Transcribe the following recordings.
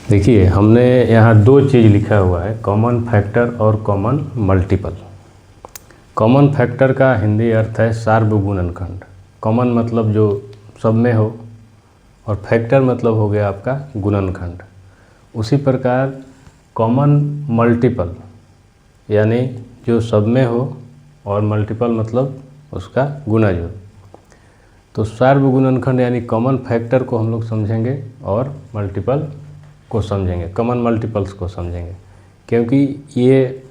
देखिए हमने यहाँ दो चीज़ लिखा हुआ है, कॉमन फैक्टर और कॉमन मल्टीपल। कॉमन फैक्टर का हिंदी अर्थ है सार्वगुणनखंड। कॉमन मतलब जो सब में हो और फैक्टर मतलब हो गया आपका गुणनखंड। उसी प्रकार कॉमन मल्टीपल यानी जो सब में हो और मल्टीपल मतलब उसका गुना जो। तो सार्वगुणनखंड यानी कॉमन फैक्टर को हम लोग समझेंगे और मल्टीपल को समझेंगे, कॉमन मल्टीपल्स को समझेंगे, क्योंकि ये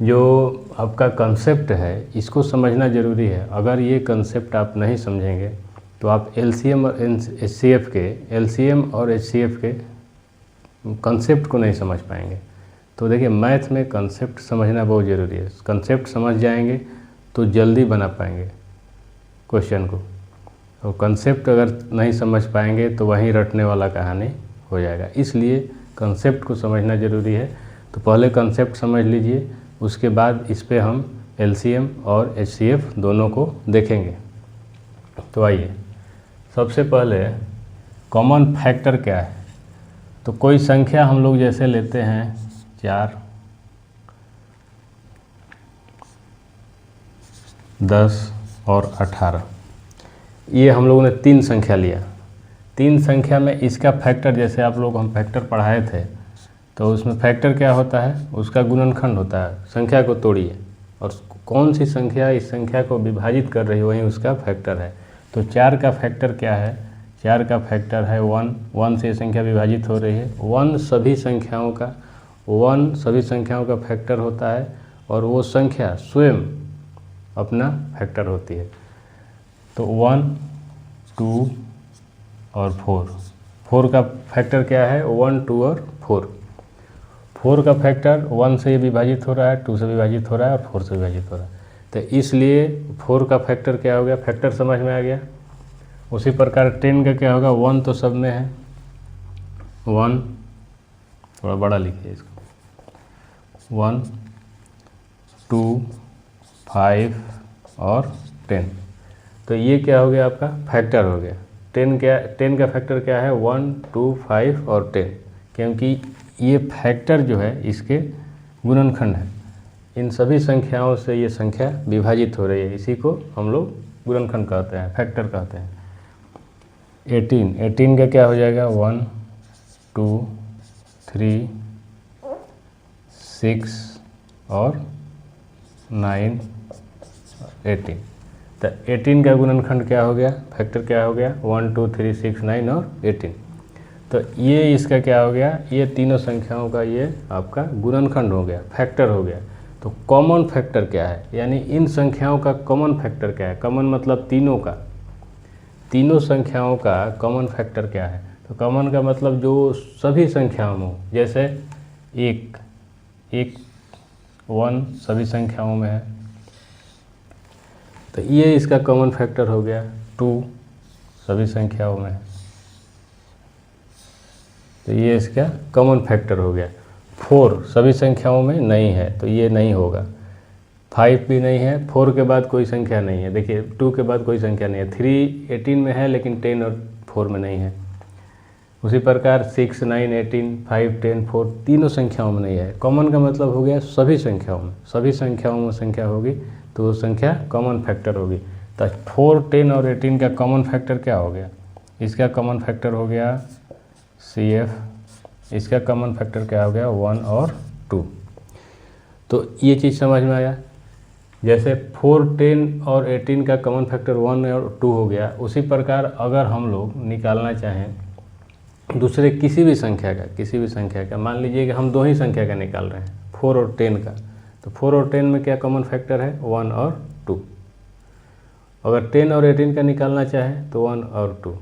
जो आपका कंसेप्ट है इसको समझना ज़रूरी है। अगर ये कंसेप्ट आप नहीं समझेंगे तो आप एलसीएम और एचसीएफ के एलसीएम और एचसीएफ के कंसेप्ट को नहीं समझ पाएंगे। तो देखिए मैथ में कंसेप्ट समझना बहुत ज़रूरी है। कंसेप्ट समझ जाएंगे तो जल्दी बना पाएंगे क्वेश्चन को, और कंसेप्ट अगर नहीं समझ पाएंगे तो वहीं रटने वाला कहानी हो जाएगा। इसलिए कंसेप्ट को समझना ज़रूरी है। तो पहले कंसेप्ट समझ लीजिए, उसके बाद इस पे हम एलसीएम और एचसीएफ दोनों को देखेंगे। तो आइए, सबसे पहले कॉमन फैक्टर क्या है। तो कोई संख्या हम लोग जैसे लेते हैं 4, 10 और 18, ये हम लोगों ने 3 संख्या लिया। 3 संख्या में इसका फैक्टर, जैसे आप लोग हम फैक्टर पढ़ाए थे, तो उसमें फैक्टर क्या होता है, उसका गुणनखंड होता है। संख्या को तोड़िए और कौन सी संख्या इस संख्या को विभाजित कर रही है वही उसका फैक्टर है। तो 4 का फैक्टर क्या है, 4 का फैक्टर है 1। 1 से ये संख्या विभाजित हो रही है। 1 सभी संख्याओं का फैक्टर होता है और वो संख्या स्वयं अपना फैक्टर होती है। तो 1, 2 और 4। 4 का फैक्टर क्या है, 1, 2 और 4। 4 का फैक्टर 1 से विभाजित हो रहा है, 2 से विभाजित हो रहा है और 4 से विभाजित हो रहा है। तो इसलिए 4 का फैक्टर क्या हो गया, फैक्टर समझ में आ गया। उसी प्रकार 10 का क्या होगा, 1 तो सब में है, 1 थोड़ा बड़ा लिखिए इसको, 1, 2, 5 और 10। तो ये क्या हो गया, आपका फैक्टर हो गया। 10 का फैक्टर क्या है, 1, 2, 5 और 10, क्योंकि ये फैक्टर जो है इसके गुणनखंड है। इन सभी संख्याओं से ये संख्या विभाजित हो रही है, इसी को हम लोग गुणनखंड कहते हैं, फैक्टर कहते हैं। 18 का क्या हो जाएगा, 1, 2, 3, 6 और 9, 18। तो 18 का गुणनखंड क्या हो गया, फैक्टर क्या हो गया, 1, 2, 3, 6, 9 और 18। तो ये इसका क्या हो गया, ये तीनों संख्याओं का ये आपका गुणनखंड हो गया, फैक्टर हो गया। तो कॉमन फैक्टर क्या है, यानी इन संख्याओं का कॉमन फैक्टर क्या है। कॉमन मतलब तीनों का, तीनों संख्याओं का कॉमन फैक्टर क्या है। तो कॉमन का मतलब जो सभी संख्याओं में, जैसे 1 सभी संख्याओं में है, तो ये इसका कॉमन फैक्टर हो गया। 2 सभी संख्याओं में है, तो ये इसका कॉमन फैक्टर हो गया। 4 सभी संख्याओं में नहीं है, तो ये नहीं होगा। 5 भी नहीं है, 4 के बाद कोई संख्या नहीं है। देखिए 2 के बाद कोई संख्या नहीं है। 3 18 में है लेकिन 10 और 4 में नहीं है। उसी प्रकार 6, 9, 18, 5, 10, 4 तीनों संख्याओं में नहीं है। कॉमन का मतलब हो गया सभी संख्याओं में, सभी संख्याओं में संख्या होगी तो वो संख्या कॉमन फैक्टर होगी। तो 4, 10 और 18 का कॉमन फैक्टर क्या हो गया, इसका कॉमन फैक्टर हो गया CF। इसका कॉमन फैक्टर क्या हो गया, 1 और 2। तो ये चीज़ समझ में आया। जैसे 4, 10 और 18 का कॉमन फैक्टर 1 और 2 हो गया, उसी प्रकार अगर हम लोग निकालना चाहें दूसरे किसी भी संख्या का, मान लीजिए कि हम 2 ही संख्या का निकाल रहे हैं, 4 और 10 का, तो 4 और 10 में क्या कॉमन फैक्टर है, 1 और 2। अगर 10 और 18 का निकालना चाहें तो 1 और 2,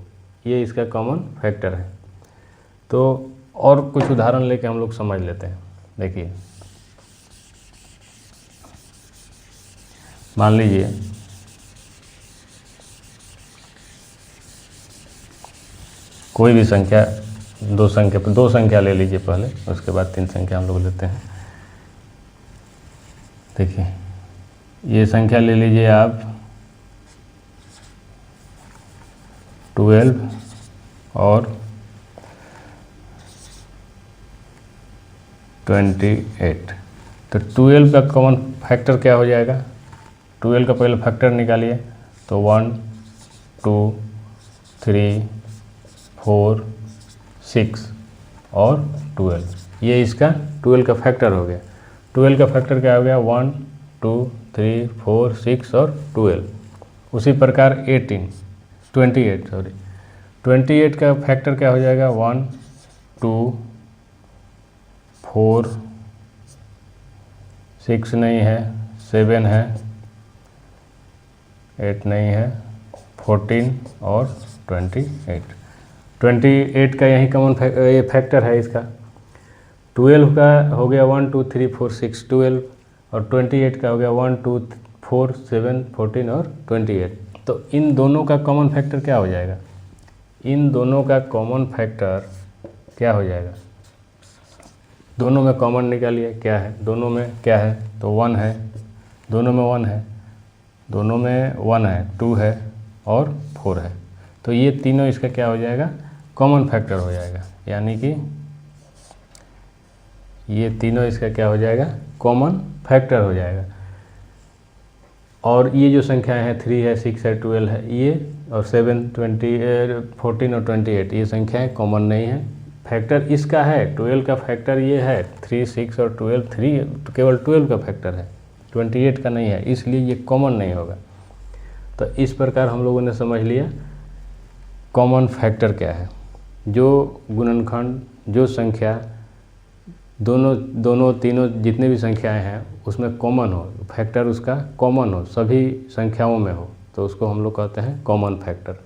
ये इसका कॉमन फैक्टर है। तो और कुछ उदाहरण लेके हम लोग समझ लेते हैं। देखिए मान लीजिए कोई भी संख्या, दो संख्या ले लीजिए पहले, उसके बाद 3 संख्या हम लोग लेते हैं। देखिए ये संख्या ले लीजिए आप 12 और 28। तो 12 का कॉमन फैक्टर क्या हो जाएगा? 12 का पहले फैक्टर निकालिए, तो 1 2 3 4 6 और 12, ये इसका 12 का फैक्टर हो गया। 12 का फैक्टर क्या हो गया? 1 2 3 4 6 और 12। उसी प्रकार 28 का फैक्टर क्या हो जाएगा? 1 2 4 6 नहीं है, 7 है, 8 नहीं है, 14 और 28। 28 का यही कॉमन फैक्टर है इसका। 12 का हो गया 1 2 3 4 6 12, और 28 का हो गया 1 2 4 7 14 और 28। तो इन दोनों का कॉमन फैक्टर क्या हो जाएगा? इन दोनों का कॉमन फैक्टर क्या हो जाएगा? दोनों में कॉमन निकालिए, क्या है दोनों में? क्या है? तो 1 है, दोनों में 1 है, दोनों में 1 है, 2 है और 4 है। तो ये तीनों इसका क्या हो जाएगा? कॉमन फैक्टर हो जाएगा, यानी कि ये तीनों इसका क्या हो जाएगा? कॉमन फैक्टर हो जाएगा। और ये जो संख्याएं हैं 3 है, 6 है, 12 है, ये और 7 14 और 28, ये संख्याएं कॉमन नहीं है। फैक्टर इसका है 12 का फैक्टर ये है 3 6 और 12, 3 तो केवल 12 का फैक्टर है, 28 का नहीं है, इसलिए ये कॉमन नहीं होगा। तो इस प्रकार हम लोगों ने समझ लिया कॉमन फैक्टर क्या है। जो गुणनखंड, जो संख्या दोनों तीनों जितने भी संख्याएं हैं उसमें कॉमन हो, फैक्टर उसका कॉमन हो, सभी संख्याओं में हो, तो उसको हम लोग कहते हैं कॉमन फैक्टर।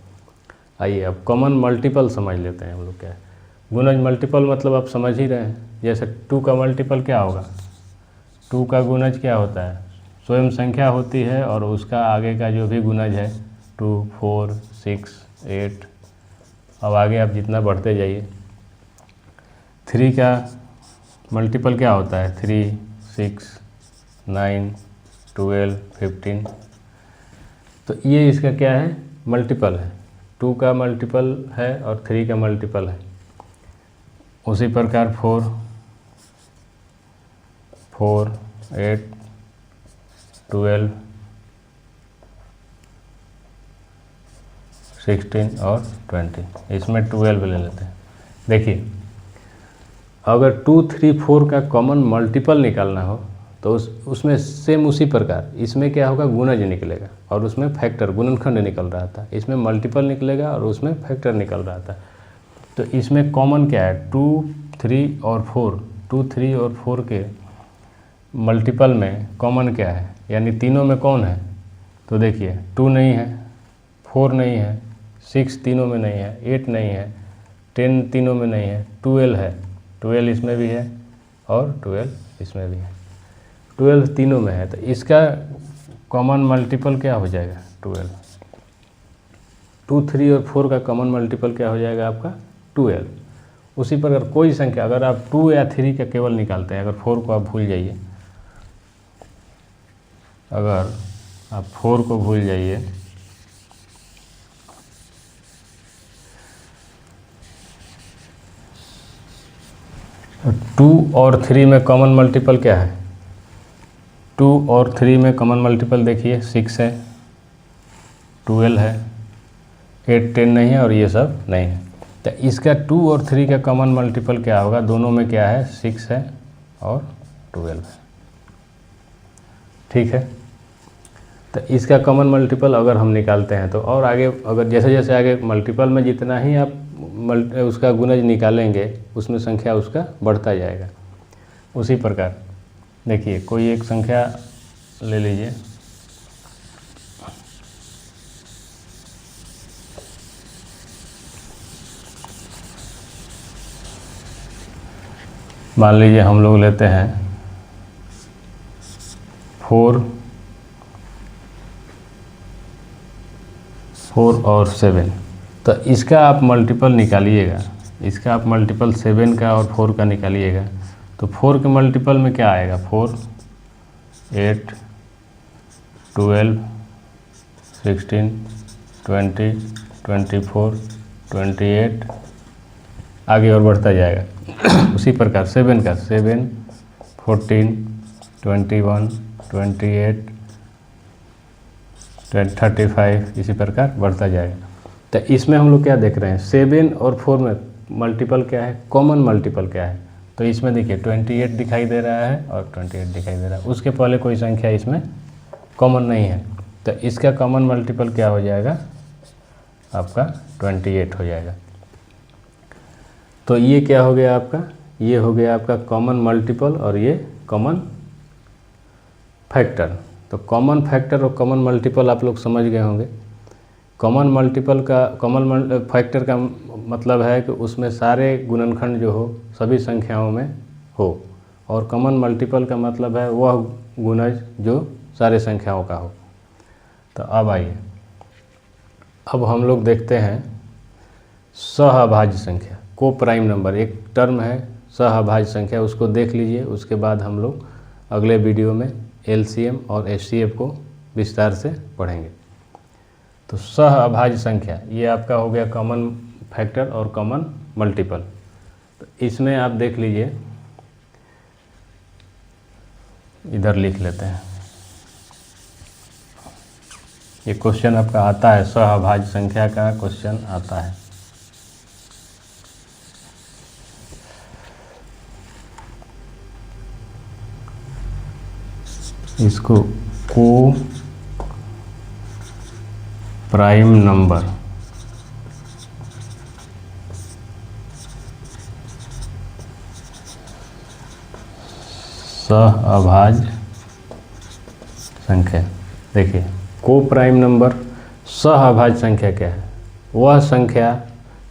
आइए अब कॉमन मल्टीपल समझ लेते हैं हम लोग क्या है। गुणज मल्टीपल मतलब आप समझ ही रहे हैं, जैसे 2 का मल्टीपल क्या होगा? 2 का गुणज क्या होता है? स्वयं संख्या होती है और उसका आगे का जो भी गुणज है 2 4 6 8, अब आगे आप जितना बढ़ते जाइए। 3 का मल्टीपल क्या होता है? 3 6 9 12 15। तो ये इसका क्या है? मल्टीपल है। 2 का मल्टीपल है और 3 का मल्टीपल है। उसी प्रकार 4 8 12 16 और 20, इसमें 12 ले लेते हैं। देखिए अगर 2 3 4 का कॉमन मल्टीपल निकालना हो तो उसमें सेम उसी प्रकार इसमें क्या होगा? गुणज निकलेगा और उसमें फैक्टर गुणनखंड निकल रहा था, इसमें मल्टीपल निकलेगा और उसमें फैक्टर निकल रहा था। तो इसमें कॉमन क्या है? 2 3 और 4, 2 3 और 4 के मल्टीपल में कॉमन क्या है? यानी तीनों में कौन है? तो देखिए 2 नहीं है, 4 नहीं है, 6 तीनों में नहीं है, 8 नहीं है, 10 तीनों में नहीं है, 12 है, 12 इसमें भी है और 12 इसमें भी है, 12 तीनों में है। तो इसका कॉमन मल्टीपल क्या हो जाएगा? 12। 2 3 और 4 का कॉमन मल्टीपल क्या हो जाएगा आपका? 12। उसी प्रकार कोई संख्या अगर आप 2 या 3 का केवल निकालते हैं, अगर 4 को आप भूल जाइए, अगर आप 4 को भूल जाइए तो 2 और 3 में कॉमन मल्टीपल क्या है? 2 और 3 में कॉमन मल्टीपल देखिए 6 है, 12 है, 8 10 नहीं है और ये सब नहीं है। तो इसका 2 और 3 का कॉमन मल्टीपल क्या होगा? दोनों में क्या है? 6 है और 12 है। ठीक है, तो इसका कॉमन मल्टीपल अगर हम निकालते हैं तो, और आगे अगर जैसे जैसे आगे मल्टीपल में जितना ही आप उसका गुणज निकालेंगे उसमें संख्या उसका बढ़ता जाएगा। उसी प्रकार देखिए कोई एक संख्या ले लीजिए, मान लीजिए हम लोग लेते हैं 4 और 7। तो इसका आप मल्टीपल निकालिएगा, इसका आप मल्टीपल 7 का और 4 का निकालिएगा, तो 4 के मल्टीपल में क्या आएगा? 4 8 12 16 20 24 28, आगे और बढ़ता जाएगा। उसी प्रकार 7 का 7 14, 21, 28, 35 इसी प्रकार बढ़ता जाएगा। तो इसमें हम लोग क्या देख रहे हैं, 7 और 4 में मल्टीपल क्या है, कॉमन मल्टीपल क्या है। तो इसमें देखिए 28 दिखाई दे रहा है और 28 दिखाई दे रहा है, उसके पहले कोई संख्या इसमें कॉमन नहीं है। तो इसका कॉमन मल्टीपल क्या हो जाएगा, आपका 28 हो जाएगा। तो ये क्या हो गया आपका, ये हो गया आपका कॉमन मल्टीपल और ये कॉमन फैक्टर। तो कॉमन फैक्टर और कॉमन मल्टीपल आप लोग समझ गए होंगे। कॉमन मल्टीपल का, कॉमन फैक्टर का मतलब है कि उसमें सारे गुणनखंड जो हो सभी संख्याओं में हो, और कॉमन मल्टीपल का मतलब है वह गुणज जो सारे संख्याओं का हो। तो अब आइए, अब हम लोग देखते हैं सहअभाज्य संख्या, को प्राइम नंबर। एक टर्म है सहअभाज्य संख्या, उसको देख लीजिए, उसके बाद हम लोग अगले वीडियो में एलसीएम और एचसीएफ को विस्तार से पढ़ेंगे। तो सहअभाज्य संख्या ये आपका हो गया कॉमन फैक्टर और कॉमन मल्टीपल। तो इसमें आप देख लीजिए, इधर लिख लेते हैं, ये क्वेश्चन आपका आता है, सहअभाज्य संख्या का क्वेश्चन आता है। इसको को प्राइम नंबर सहअभाज्य संख्या। देखिए को प्राइम नंबर सहअभाज्य संख्या क्या है, वह संख्या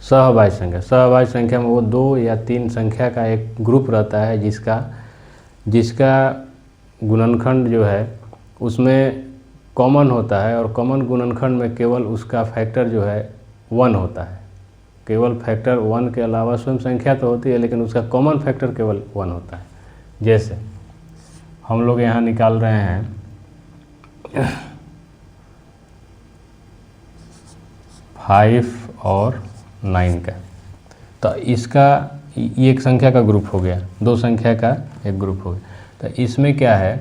सहअभाज्य संख्या, सहअभाज्य संख्या में वो 2 या 3 संख्या का एक ग्रुप रहता है जिसका गुणनखंड जो है उसमें कॉमन होता है, और कॉमन गुणनखंड में केवल उसका फैक्टर जो है 1 होता है। केवल फैक्टर 1 के अलावा स्वयं संख्या तो होती है, लेकिन उसका कॉमन फैक्टर केवल 1 होता है। जैसे हम लोग यहाँ निकाल रहे हैं 5 और 9 का, तो इसका ये एक संख्या का ग्रुप हो गया, 2 संख्या का एक ग्रुप हो गया। तो इसमें क्या है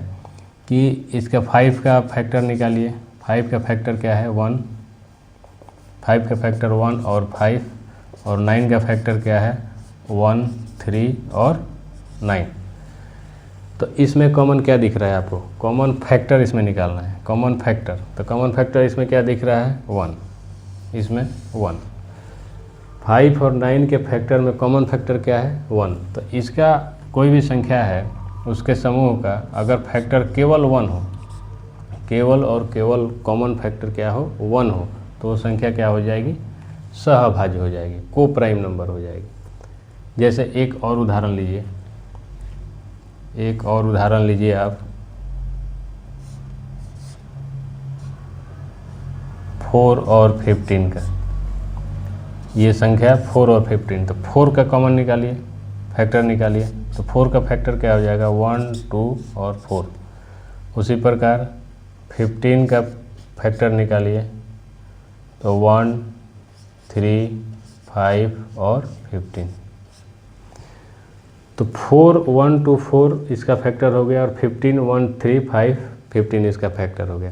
कि इसका 5 का फैक्टर निकालिए, 5 का फैक्टर क्या है 1, 5 का फैक्टर 1 और 5, और 9 का फैक्टर क्या है 1, 3 और 9। तो इसमें कॉमन क्या दिख रहा है आपको, कॉमन फैक्टर इसमें निकालना है, कॉमन फैक्टर। तो कॉमन फैक्टर इसमें क्या दिख रहा है 1, इसमें 1। 5 और 9 के फैक्टर में कॉमन फैक्टर क्या है 1। तो इसका कोई भी संख्या है उसके समूह का अगर फैक्टर केवल 1 हो, केवल और केवल कॉमन फैक्टर क्या हो 1 हो, तो वो संख्या क्या हो जाएगी, सहअभाज्य हो जाएगी, को प्राइम नंबर हो जाएगी। जैसे एक और उदाहरण लीजिए, एक और उदाहरण लीजिए आप, 4 और 15 का, ये संख्या 4 और 15। तो 4 का कॉमन निकालिए, फैक्टर निकालिए, तो 4 का फैक्टर क्या हो जाएगा 1, 2 और 4। उसी प्रकार 15 का फैक्टर निकालिए, तो 1, 3, 5 और 15। तो 4, 1, 2, 4 इसका फैक्टर हो गया, और 15, 1, 3, 5, 15 इसका फैक्टर हो गया।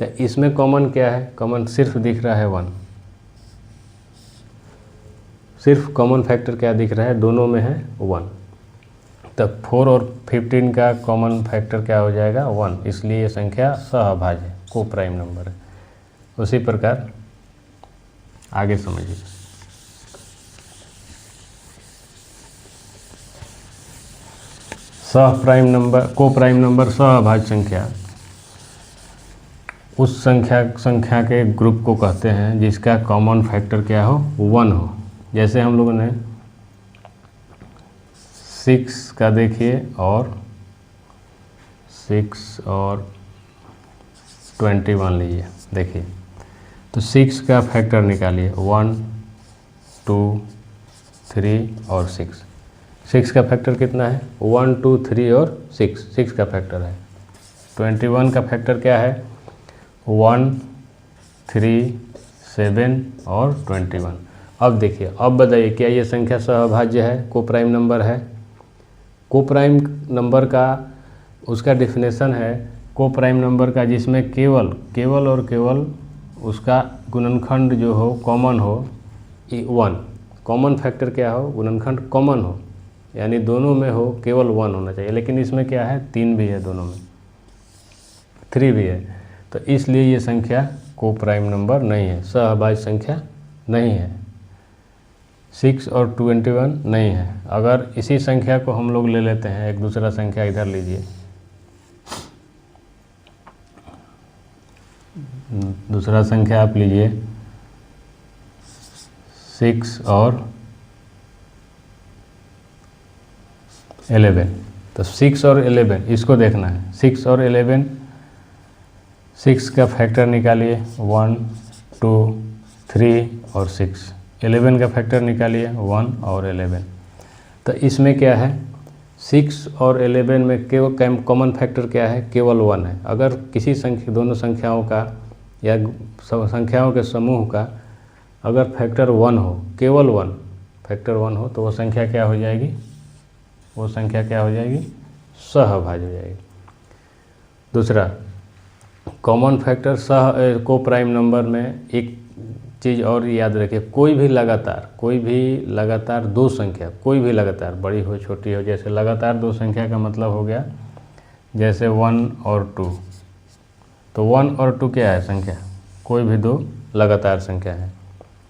तो इसमें कॉमन क्या है, कॉमन सिर्फ दिख रहा है 1, सिर्फ कॉमन फैक्टर क्या दिख रहा है, दोनों में है 1। तब 4 और 15 का कॉमन फैक्टर क्या हो जाएगा 1, इसलिए ये संख्या सहअभाज्य है, को प्राइम नंबर है। उसी प्रकार आगे समझिए, सह प्राइम नंबर, को प्राइम नंबर सहअभाज्य संख्या उस संख्या के ग्रुप को कहते हैं जिसका कॉमन फैक्टर क्या हो 1 हो। जैसे हम लोगों ने 6 का देखिए, और 6 और 21 लीजिए, देखिए तो 6 का फैक्टर निकालिए, 1, 2, 3 और 6। 6 का फैक्टर कितना है 1, 2, 3 और 6 का फैक्टर है। 21 का फैक्टर क्या है 1, 3, 7 और 21। अब देखिए, अब बताइए क्या ये संख्या सहअभाज्य है, को प्राइम नंबर है। कोप्राइम नंबर का उसका डेफिनेशन है कोप्राइम नंबर का जिसमें केवल और केवल उसका गुणनखंड जो हो कॉमन हो 1। कॉमन फैक्टर क्या हो, गुणनखंड कॉमन हो, यानी दोनों में हो केवल 1 होना चाहिए। लेकिन इसमें क्या है, 3 भी है, दोनों में 3 भी है, तो इसलिए ये संख्या कोप्राइम नंबर नहीं है, सहअभाज्य संख्या नहीं है। 6 और 21 नहीं है। अगर इसी संख्या को हम लोग ले लेते हैं, एक दूसरा संख्या इधर लीजिए, दूसरा संख्या आप लीजिए 6 और 11। तो 6 और 11 इसको देखना है। 6 और 11, 6 का फैक्टर निकालिए 1 2 3 और 6। 11 का फैक्टर निकालिए 1 और 11। तो इसमें क्या है, 6 और 11 में केवल कॉमन फैक्टर क्या है, केवल 1 है। अगर किसी दोनों संख्याओं का या संख्याओं के समूह का अगर फैक्टर 1 हो, केवल 1 फैक्टर 1 हो, तो वो संख्या क्या हो जाएगी, वो संख्या क्या हो जाएगी, सहअभाज्य हो जाएगी। दूसरा, कॉमन फैक्टर कोप्राइम नंबर में एक चीज़ और याद रखिए, कोई भी लगातार दो संख्या, कोई भी लगातार बड़ी हो छोटी हो, जैसे लगातार दो संख्या का मतलब हो गया जैसे 1 और 2। तो 1 और 2 क्या है संख्या, कोई भी दो लगातार संख्या है।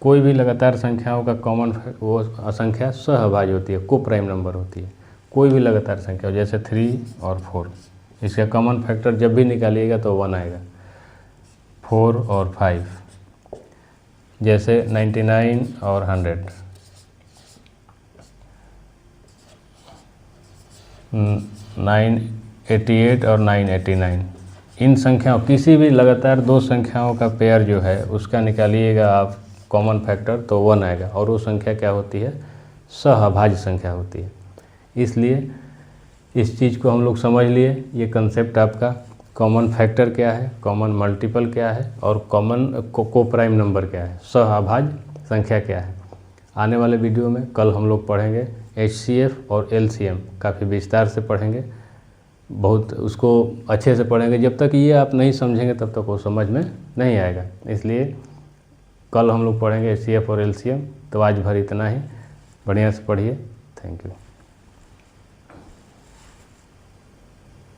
कोई भी लगातार संख्याओं का कॉमन वो संख्या सहअभाज्य होती है, कोप्राइम नंबर होती है। कोई भी लगातार संख्या हो, जैसे 3 और 4, इसका कॉमन फैक्टर जब भी निकालिएगा तो 1 आएगा। 4 और 5, जैसे 99 और 100, 988 और 989, इन संख्याओं किसी भी लगातार दो संख्याओं का पेयर जो है उसका निकालिएगा आप कॉमन फैक्टर तो 1 आएगा, और वो संख्या क्या होती है, सहअभाज्य संख्या होती है। इसलिए इस चीज़ को हम लोग समझ लिए, ये कंसेप्ट आपका कॉमन फैक्टर क्या है, कॉमन मल्टीपल क्या है, और कॉमन कोप्राइम नंबर क्या है, सहअभाज्य संख्या क्या है। आने वाले वीडियो में कल हम लोग पढ़ेंगे HCF और LCM, काफ़ी विस्तार से पढ़ेंगे, बहुत उसको अच्छे से पढ़ेंगे। जब तक ये आप नहीं समझेंगे तब तक वो समझ में नहीं आएगा। इसलिए कल हम लोग पढ़ेंगे HCF और LCM। तो आज भर इतना ही, बढ़िया से पढ़िए। Thank you.